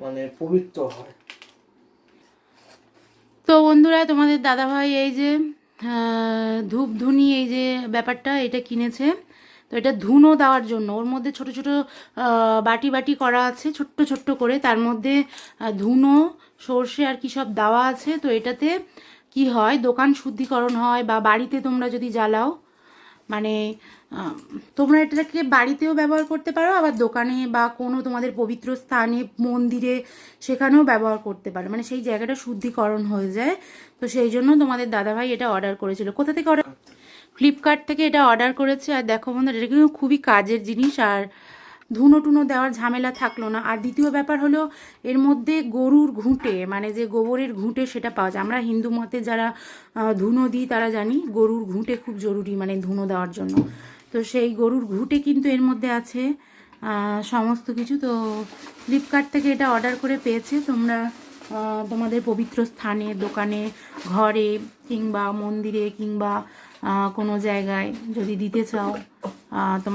মানে পবিত্র হয়। তো বন্ধুরা, তোমাদের দাদাভাই এই যে ধূপ ধুনি এই যে ব্যাপারটা এটা কিনেছে। তো এটা ধুনো দেওয়ার জন্য ওর মধ্যে ছোট ছোট বাটি বাটি করা আছে, ছোট্ট ছোট্ট করে, তার মধ্যে ধুনো, সর্ষে আর কি সব দেওয়া আছে। তো এটাতে কি হয়, দোকান শুদ্ধিকরণ হয়, বা বাড়িতে তোমরা যদি জ্বালাও, মানে আহ, তোমরা এটাকে বাড়িতেও ব্যবহার করতে পারো, আবার দোকানে বা কোনো তোমাদের পবিত্র স্থানে, মন্দিরে, সেখানেও ব্যবহার করতে পারো, মানে সেই জায়গাটা শুদ্ধিকরণ হয়ে যায়। তো সেই জন্য তোমাদের দাদাভাই এটা অর্ডার করেছিল। কোথা থেকে অর্ডার? ফ্লিপকার্ট থেকে এটা অর্ডার করেছে। আর দেখো বন্ধুরা, এটা কিন্তু খুবই কাজের জিনিস, আর ধুনো টুনো দেওয়ার ঝামেলা থাকলো না। আর দ্বিতীয় ব্যাপার হলো, এর মধ্যে গরুর ঘুঁটে, মানে যে গোবরের ঘুঁটে, সেটা পাওয়া যায়। আমরা হিন্দু মতে যারা ধুনো দিই তারা জানি গরুর ঘুঁটে খুব জরুরি, মানে ধুনো দেওয়ার জন্য। তো সেই গরুর ঘুঁটে কিন্তু এর মধ্যে আছে, সমস্ত কিছু। তো ফ্লিপকার্ট থেকে এটা অর্ডার করে পেয়েছে। তোমরা তোমাদের পবিত্র স্থানে, দোকানে, ঘরে, কিংবা মন্দিরে, কিংবা কোনো জায়গায় যদি দিতে চাও, তোমাদের